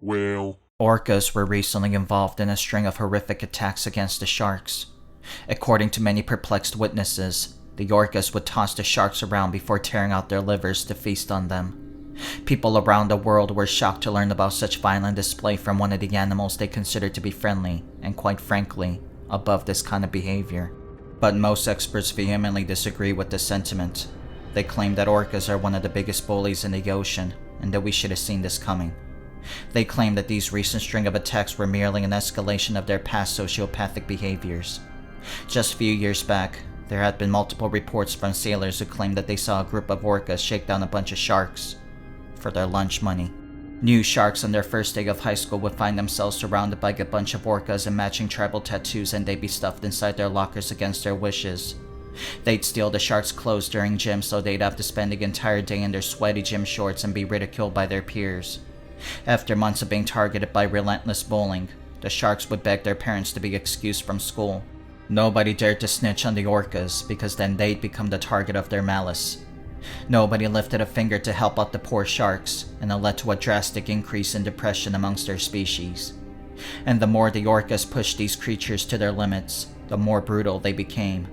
Well. Orcas were recently involved in a string of horrific attacks against the sharks. According to many perplexed witnesses, the orcas would toss the sharks around before tearing out their livers to feast on them. People around the world were shocked to learn about such violent display from one of the animals they considered to be friendly, and quite frankly, above this kind of behavior. But most experts vehemently disagree with this sentiment. They claim that orcas are one of the biggest bullies in the ocean, and that we should have seen this coming. They claim that these recent string of attacks were merely an escalation of their past sociopathic behaviors. Just a few years back, there had been multiple reports from sailors who claimed that they saw a group of orcas shake down a bunch of sharks for their lunch money. New sharks on their first day of high school would find themselves surrounded by a bunch of orcas in matching tribal tattoos, and they'd be stuffed inside their lockers against their wishes. They'd steal the sharks' clothes during gym, so they'd have to spend the entire day in their sweaty gym shorts and be ridiculed by their peers. After months of being targeted by relentless bullying, the sharks would beg their parents to be excused from school. Nobody dared to snitch on the orcas, because then they'd become the target of their malice. Nobody lifted a finger to help out the poor sharks, and it led to a drastic increase in depression amongst their species. And the more the orcas pushed these creatures to their limits, the more brutal they became.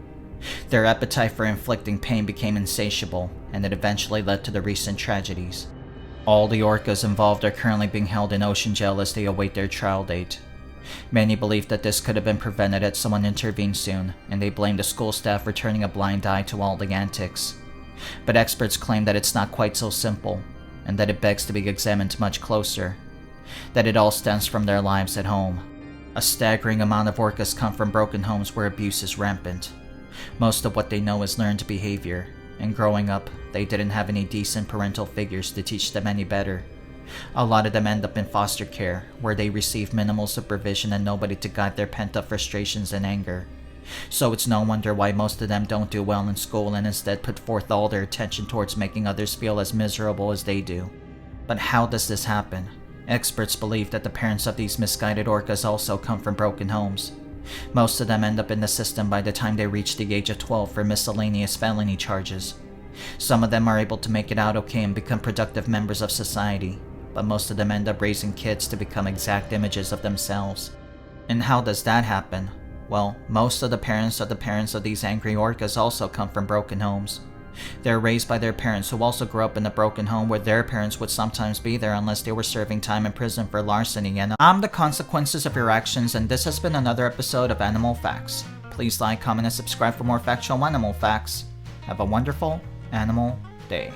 Their appetite for inflicting pain became insatiable, and it eventually led to the recent tragedies. All the orcas involved are currently being held in ocean jail as they await their trial date. Many believe that this could have been prevented had someone intervened soon, and they blame the school staff for turning a blind eye to all the antics. But experts claim that it's not quite so simple, and that it begs to be examined much closer. That it all stems from their lives at home. A staggering amount of orcas come from broken homes where abuse is rampant. Most of what they know is learned behavior, and growing up, they didn't have any decent parental figures to teach them any better. A lot of them end up in foster care, where they receive minimal supervision and nobody to guide their pent-up frustrations and anger. So it's no wonder why most of them don't do well in school and instead put forth all their attention towards making others feel as miserable as they do. But how does this happen? Experts believe that the parents of these misguided orcas also come from broken homes. Most of them end up in the system by the time they reach the age of 12 for miscellaneous felony charges. Some of them are able to make it out okay and become productive members of society, but most of them end up raising kids to become exact images of themselves. And how does that happen? Well, most of the parents of these angry orcas also come from broken homes. They're raised by their parents who also grew up in a broken home where their parents would sometimes be there unless they were serving time in prison for larceny. And I'm the consequences of your actions, and this has been another episode of Animal Facts. Please like, comment, and subscribe for more factual animal facts. Have a wonderful animal day.